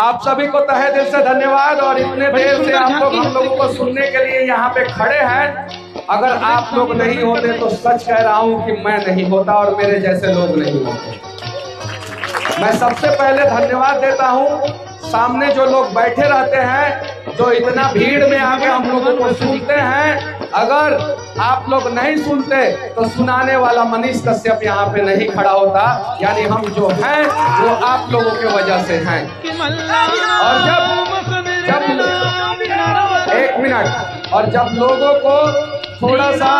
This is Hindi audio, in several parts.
आप सभी को तहे दिल से धन्यवाद। और इतने देर से आप लोग हम लोगों को सुनने के लिए यहाँ पे खड़े हैं। अगर आप लोग नहीं होते तो सच कह रहा हूँ कि मैं नहीं होता और मेरे जैसे लोग नहीं होते। मैं सबसे पहले धन्यवाद देता हूँ सामने जो लोग बैठे रहते हैं, जो इतना भीड़ में आके हम लोगों को सुनते हैं। अगर आप लोग नहीं सुनते तो सुनाने वाला मनीष कश्यप यहाँ पे नहीं खड़ा होता। यानी हम जो हैं वो आप लोगों के वजह से हैं। और जब लोगों को थोड़ा सा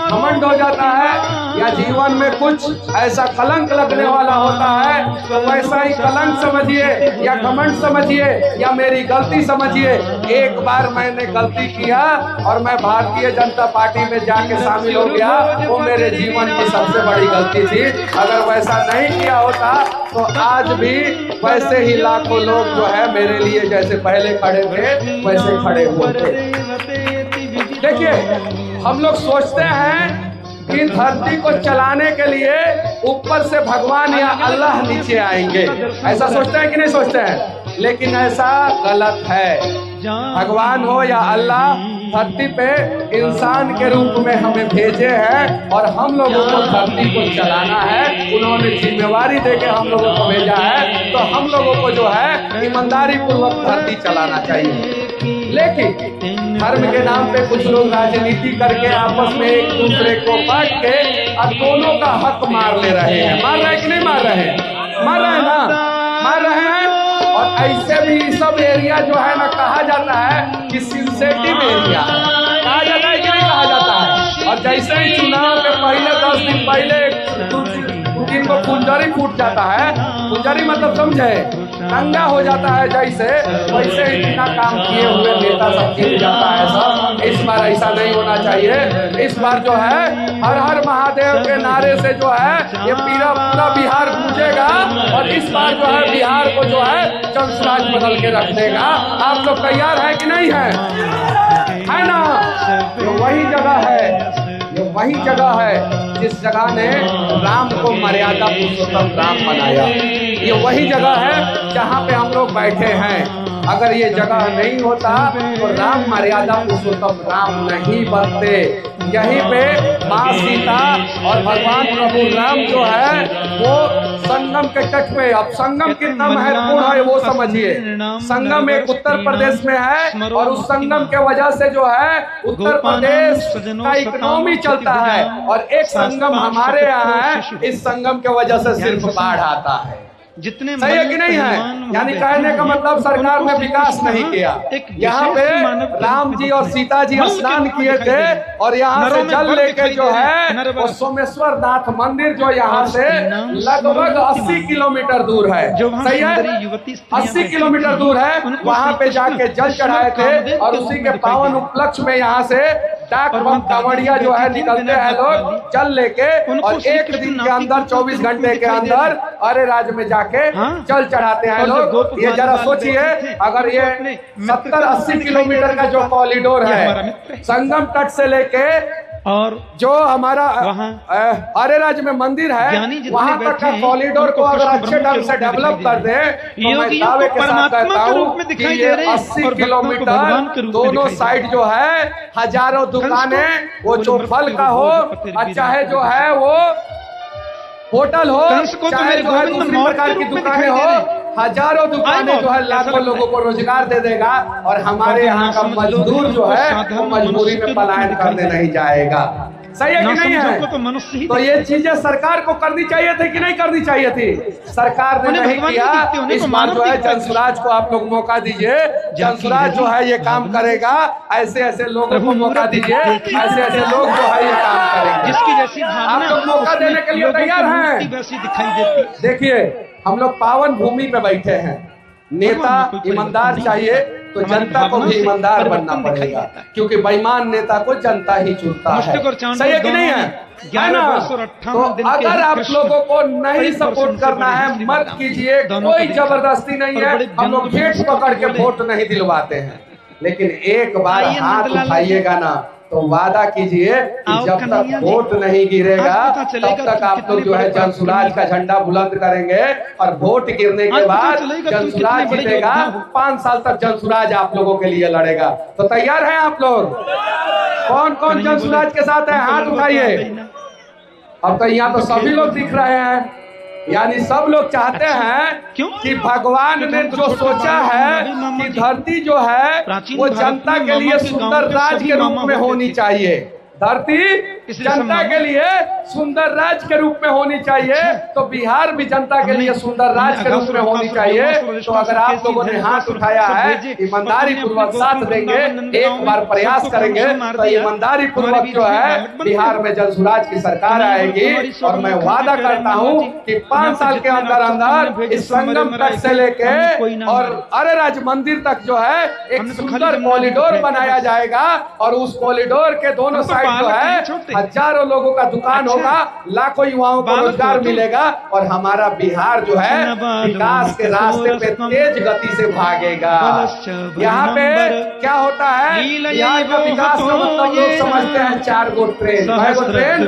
घमंड हो जाता है या जीवन में कुछ ऐसा कलंक लगने वाला होता है तो वैसा ही कलंक समझिए या घमंड समझिए या मेरी गलती समझिए। एक बार मैंने गलती किया और मैं भारतीय जनता पार्टी में जाके शामिल हो गया, वो मेरे जीवन की सबसे बड़ी गलती थी। अगर वैसा नहीं किया होता तो आज भी वैसे ही लाखों लोग जो है मेरे लिए जैसे पहले खड़े थे वैसे खड़े होते। देखिए, हम लोग सोचते हैं कि धरती को चलाने के लिए ऊपर से भगवान या अल्लाह नीचे आएंगे। ऐसा सोचते हैं कि नहीं सोचते हैं? लेकिन ऐसा गलत है। भगवान हो या अल्लाह धरती पे इंसान के रूप में हमें भेजे हैं और हम लोगों को धरती को चलाना है। उन्होंने जिम्मेवारी देके हम लोगों को भेजा है, तो हम लोगों को जो है ईमानदारी पूर्वक धरती चलाना चाहिए। लेकिन धर्म के नाम पे कुछ लोग राजनीति करके आपस में एक दूसरे को बांट के और दोनों का हक मार ले रहे हैं। मार रहे हैं कि नहीं मार रहे हैं? मार रहे हैं ना, मार रहे हैं। और ऐसे भी सब एरिया जो है ना कहा जाता है कि सेंसिटिव एरिया कहा जाता है कि नहीं कहा जाता है। और जैसे ही चुनाव के पहले 10 दिन पहले इनको फुलझड़ी फूट जाता है, फुलझड़ी मतलब समझे, दंगा हो जाता है जैसे, वैसे ही बिना काम किए हुए नेता सब जीत जाता है सब। इस बार ऐसा नहीं होना चाहिए। इस बार जो है हर हर महादेव के नारे से जो है ये पूरा बिहार गूंजेगा और इस बार जो है बिहार को जो है जनसराज बदल के रख देगा। आप लोग तैयार है कि नहीं है? है ना? ये वही जगह है, ये वही जगह है जिस जगह ने राम को मर्यादा पुरुषोत्तम राम बनाया। ये वही जगह है जहाँ पे हम लोग बैठे हैं। अगर ये जगह नहीं होता तो राम मर्यादा पुरुषोत्तम राम नहीं बनते। यहीं पे माँ सीता और भगवान प्रभु राम जो है वो संगम के तट पे, अब संगम कितना महत्वपूर्ण है वो समझिए। संगम एक उत्तर प्रदेश में है और उस संगम के वजह से जो है उत्तर प्रदेश का इकोनॉमी चलता है। और एक संगम हमारे यहाँ है, इस संगम के वजह से सिर्फ बाढ़ आता है। जितने सही है कि नहीं है? यानी कहने का मतलब सरकार ने विकास नहीं किया। यहाँ पे राम जी और सीता जी स्नान किए थे और यहाँ से जल लेके जो है वो सोमेश्वर नाथ मंदिर जो यहाँ से लगभग 80 किलोमीटर दूर है। सही है? 80 किलोमीटर दूर है। वहाँ पे जाके जल चढ़ाए थे और उसी के पावन उपलक्ष्य में यहाँ से डाक बम कांवड़िया जो है निकलते हैं लोग जल लेके और एक दिन के अंदर 24 घंटे के अंदर अरे राज्य में जाके जल चढ़ाते हैं लोग। ये जरा सोचिए, अगर ये 70-80 किलोमीटर का जो कॉरिडोर है संगम तट से लेके और जो हमारा अरे राज्य में मंदिर है वहां तक का कॉरिडोर को अगर अच्छे ढंग से डेवलप कर दे तो मैं दावे के साथ कहता हूँ कि ये 80 किलोमीटर दोनों साइड जो है हजारों दुकानें, वो जो फल का हो चाहे जो है वो होटल हो चाहे जो है दूसरी प्रकार की दुकानें हो, हजारों दुकानें जो है लाखों लोगों को रोजगार दे देगा। और हमारे यहाँ का मजदूर जो है वो मजबूरी में पलायन करने नहीं जाएगा। सही है कि नहीं है? तो ये चीजें सरकार को करनी चाहिए थी कि नहीं करनी चाहिए थी? सरकार ने नहीं किया। इस बार जो है जनसुराज को आप लोग मौका दीजिए। जनसुराज जो है ये काम करेगा। ऐसे ऐसे लोगों को मौका दीजिए, ऐसे ऐसे लोग जो है ये काम करेंगे। जिसकी जैसी आप लोग मौका देने के लिए तैयार हैं? देखिए, हम लोग पावन भूमि पे बैठे हैं। नेता ईमानदार चाहिए तो जनता को भी ईमानदार बनना पड़ेगा, क्योंकि बेईमान नेता को जनता ही चुनता है। सही है कि नहीं है? तो अगर आप लोगों को नहीं सपोर्ट करना है मत कीजिए, कोई जबरदस्ती नहीं है। हम लोग भेंट पकड़ के वोट नहीं दिलवाते हैं, लेकिन एक बार हाथ उठाइएगा ना तो वादा कीजिए कि जब तक वोट नहीं गिरेगा तब तक आप लोग जो है जनसुराज का झंडा बुलंद करेंगे, और वोट गिरने के बाद जनसुराज जीतेगा। 5 साल तक जनसुराज आप लोगों के लिए लड़ेगा। तो तैयार हैं आप लोग? कौन कौन जनसुराज के साथ है, हाथ उठाइए। अब तो यहाँ तो सभी लोग दिख रहे हैं, यानी सब लोग चाहते हैं कि भगवान ने जो सोचा है कि धरती जो है वो जनता के लिए सुंदर राज के रूप में होनी चाहिए, धरती जनता के लिए सुंदर राज के रूप में होनी चाहिए, तो बिहार भी जनता के लिए सुंदर राज के रूप में होनी चाहिए। तो अगर आप लोगों ने हाथ उठाया है, ईमानदारी पूर्वक साथ देंगे, एक बार प्रयास करेंगे, तो ईमानदारी पूर्वक जो है बिहार में जनसुराज की सरकार आएगी। और मैं वादा करता हूं कि 5 साल के अंदर अंदर इस संगम तट से लेके और अरे राज मंदिर तक जो है एक सुंदर कॉरिडोर बनाया जाएगा, और उस कॉरिडोर के दोनों साइड जो है हजारों लोगों का दुकान होगा, लाखों युवाओं को रोजगार मिलेगा, और हमारा बिहार जो है विकास के रास्ते पे तेज गति से भागेगा। यहाँ पे क्या होता है, यहाँ का विकास का मतलब लोग समझते हैं 4 गो ट्रेन, 5 गो ट्रेन,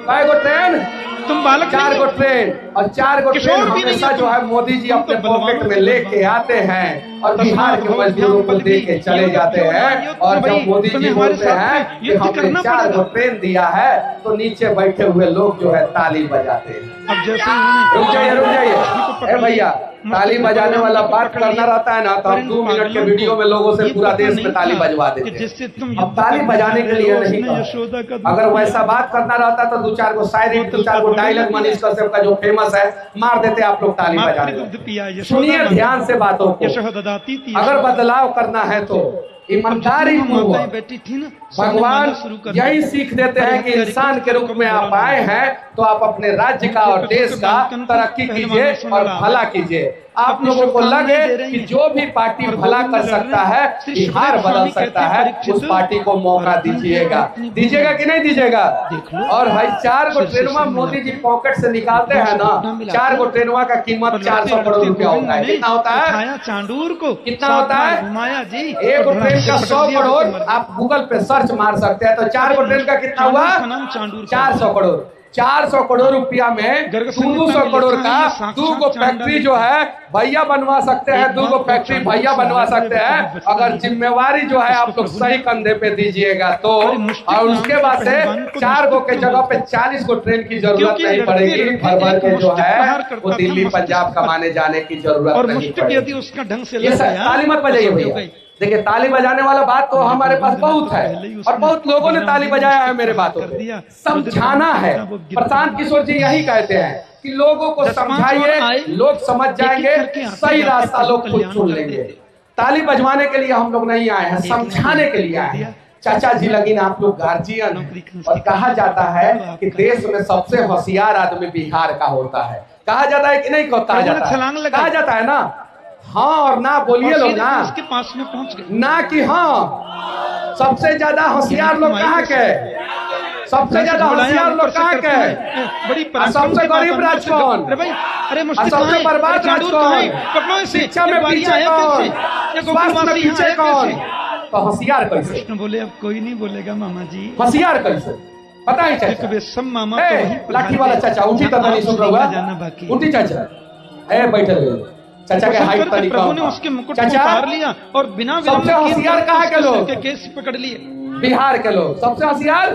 5 गो ट्रेन, तुम बालक 4 गो ट्रेन, और 4 गो ट्रेन हमेशा जो है मोदी जी अपने पॉकेट में लेके आते हैं और बिहार के मजदूरों को दे के चले जाते हैं। और जब मोदी जी बोलते हैं कि हमने 4 गो ट्रेन दिया है, तो नीचे बैठे हुए लोग जो है ताली बजाते हैं। अब जैसे रुक जाइए भैया, ताली बजाने वाला बात करना रहता है ना, तो हम 2 मिनट के वीडियो में लोगों से पूरा देश में ताली बजवा देते हैं। अब ताली बजाने के लिए नहीं, अगर वैसा बात करना रहता तो 2-4 गो शायरी, 2-4 गो डायलॉग मनीष कश्यप का जो फेमस है मार देते आप लोग ताली बजाने। सुनिए ध्यान से बातों को, अगर बदलाव करना है तो ईमानदारी पूर्वक भगवान यही सीख देते हैं कि इंसान के रूप में आप आए हैं तो आप अपने राज्य का और देश का तरक्की कीजिए और भला कीजिए। आप लोगों को लगे कि जो भी पार्टी भला कर सकता है, बिहार बदल सकता है, उस पार्टी को मौका दीजिएगा। दीजिएगा कि नहीं दीजिएगा? और भाई 4 गो ट्रेनवा मोदी जी पॉकेट से निकालते हैं ना, 4 गो ट्रेनवा का कीमत 400 करोड़ रुपया होता है। कितना होता है? चांदूर को कितना होता है? माया जी, एक गो ट्रेन का 100 करोड़ आप गूगल पे सर्च मार सकते हैं। तो 4 गो ट्रेन का कितना हुआ? 400 करोड़। 400 करोड़ रुपया में 200 करोड़ का 2 गो फैक्ट्री जो है भैया बनवा सकते हैं, 2 गो फैक्ट्री भैया बनवा सकते हैं, अगर जिम्मेवारी जो है आप लोग सही कंधे पे दीजिएगा तो। और उसके बाद से 4 गो के जगह पे 40 गो ट्रेन की जरूरत नहीं पड़ेगी, भर के जो है वो दिल्ली पंजाब कमाने जाने की जरूरत नहीं पड़ेगी। उसका ढंग से ताली मत बजाइए भैया। देखिए ताली बजाने वाला बात तो हमारे पास बहुत है, और बहुत लोगों ने ताली बजाया है मेरे बातों पे। समझाना है, प्रशांत किशोर जी यही कहते हैं कि लोगों को समझाइए, लोग समझ जाएंगे, सही रास्ता लोग खुद चुन लेंगे। ताली बजवाने के लिए हम लोग नहीं आए हैं, समझाने के लिए आए हैं। चाचा जी लगिन आप लोग गार्जियन, और कहा जाता है कि देश में सबसे होशियार आदमी बिहार का होता है। कहा जाता है कि नहीं कहा जाता है ना? हाँ और ना बोलिए लोग ना, उसके पास में पहुंच गए ना कि हाँ। सबसे ज्यादा होशियार लोग कहाँ के? सबसे ज्यादा होशियार लोग कहाँ के? बड़ी सबसे गरीब राज कौन? अरे सबसे बर्बाद राज कौन? शिक्षा में पीछे कौन? स्वास्थ्य में पीछे कौन? तो होशियार कैसे? कृष्ण बोले अब कोई नहीं बोलेगा मामा जी। होशियार कैसे पता ही चाचा? सब मामा लाठी वाला चाचा उठी तो नहीं सुन रहा, उठी चाचा बैठे चाचा के हाइट तक प्रभु ने उसके मुकुट को उतार लिया और बिना सबसे होशियार कहाँ के लोग? केस पकड़ लिए बिहार के लोग। सबसे होशियार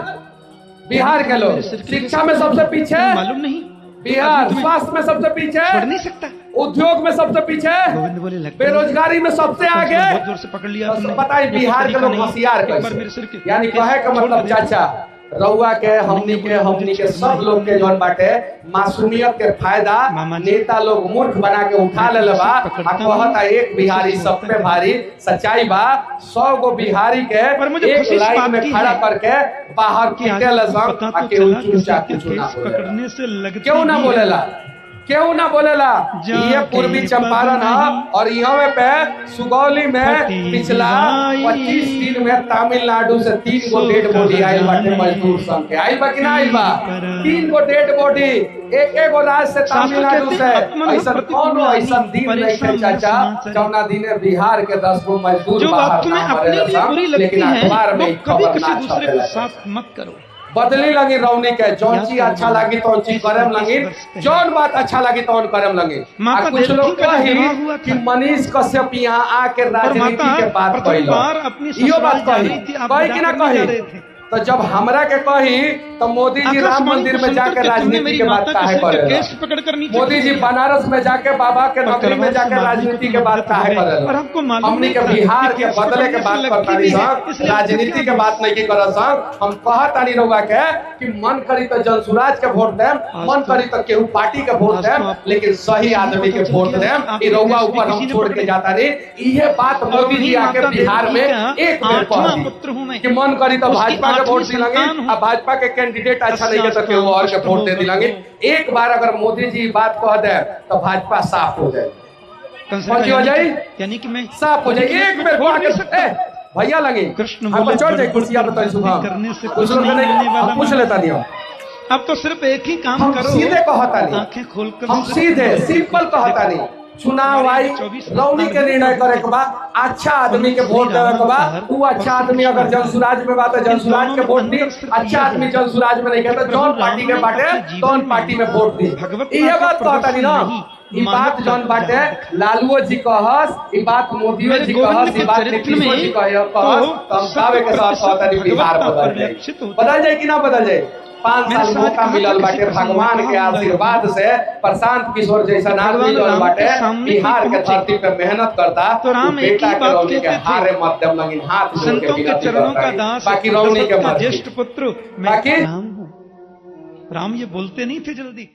बिहार के लोग। शिक्षा में सबसे पीछे मालूम नहीं बिहार, स्वास्थ्य में सबसे पीछे, पढ़ नहीं सकता, उद्योग में सबसे पीछे, बेरोजगारी में सबसे आगे। जोर से पकड़ लिया। पता है बिहार के लोग होशियार कैसे? यानी कहे का मतलब चाचा रउआ के हमनी के सब लोग के जौन बाटे मासूमियत के फायदा नेता लोग मूर्ख बना के उठा ले बा। कहता एक बिहारी सब पे भारी। सच्चाई बा 100 गो बिहारी के एक लाइन में खड़ा करके बाहर पीटे लसन, क्यों ना बोलेला? क्यों ना बोलेला। ये पूर्वी चंपारण है और यहाँ पे सुगौली में पिछला 25 दिन में तमिलनाडु से 3 गो डेड बॉडी आयल बाटे मजदूर संघ के। आयल बा कि ना आयल बा? 3 गो डेड बॉडी एक एक राज्य से तमिलनाडु से। ऐसा कौन ऐसा दिन नहीं थे चाचा जौना दिने बिहार के 10 गो मजदूर जो बात बाहर तुम्हें ना अपने मरे लिए बुरी सन, लगती लेकिन है अखबार में वो ई कभी खबर किसी ना दूसरे के छपेला। साथ मत करो। बदली लगी रौनी के जौन चीज अच्छा लगी तो चीज करम लगी, जौन बात अच्छा लगी तो करम लगी। माता कुछ लोग देवकी का कही विवाह हुआ कि था। मनीष कश्यप यहाँ आके और राजनीति माता के बात प्रथम कही बार अपनी इहो ससुराल बात जा कही रही थी, आप कही कि ना विदा करने जा कही। रहे थे। तो जब हमरा के कही तो मोदी जी राम आकाशवाणी मंदिर को में सुनकर जाके के तुमने राजनीति मेरी के बात माता के काहे सिर पे करेला? केस पकड़कर नीचे मोदी जी फेंक दिया। बनारस में जाके बाबा के और नगरी में तलवार जाके से मारने राजनीति को के तुम बात मदद काहे करोगे। करेला? और हमको मालूम हमनी नहीं के था बिहार कि के केस बदले के पकड़ने बात से करता लगती नहीं भी है, सर, इसलिए राजनीति आपसे के क्या बात नहीं की करत सर। हम कहत नहीं रहुआ के कि मन करी तो जनसुराज के वोट देम, मन करी तो केहू पार्टी के वोट देम, लेकिन सही आदमी के वोट देम। ई रहुआ ऊपर हम छोड़ के जाता नहीं। ये बात मोदी जी आके बिहार में एक बेर कह दी कि मन करी तो भाजपा के वोट दिलांगे, अब भाजपा के कैंडिडेट अच्छा नहीं है तो केहू और के वोट दे दिलांगे। एक बार अगर मोदी जी बात कह दे तो भाजपा साफ हो जाए, कौन हो जाए, यानी कि मैं साफ हो जाए। एक बेर कह के भैया लगे कृष्ण हम पर चढ़ जाए कुर्सिया पे तो सुबह करने से कुछ लोग नहीं, हम पूछ लेता नहीं हो। अब तो सिर्फ एक ही काम हम करो, सीधे कहता नहीं, आंखें खोलकर हम सीधे सिंपल कहता नहीं। चुनाव आई रौनी के निर्णय करे के बाद अच्छा आदमी के वोट देवे के बाद वो अच्छा आदमी अगर जनसुराज में बात है जनसुराज के वोट दी, अच्छा आदमी जनसुराज में नहीं कहता जौन पार्टी के बाटे तौन पार्टी में वोट दी। ये बात कहता नहीं ना। ई बात जौन बाटे लालुओ जी कहस, ई बात मोदियो जी कहस, ई बात नीतीशो जी कहस, तो हम कावे के साथ कहता नहीं बिहार बदल जाए कि ना बदल जाए। 5 साल मौका मिलल बाटे भगवान के आशीर्वाद से। प्रशांत किशोर जैसा आदमी जौन बाटे बिहार के धरती पे मेहनत करता, तो राम एक बेटा ही के बात रौनी के कहते थे, हारे मध्यम लगिन हाथ जोड़ के संतों के विनती चरणों का करता दास, बाकी रौनी के जगत का मर्जी। ज्येष्ठ पुत्र मैं बाकी राम हूँ। राम ये बोलते नहीं थे जल्दी।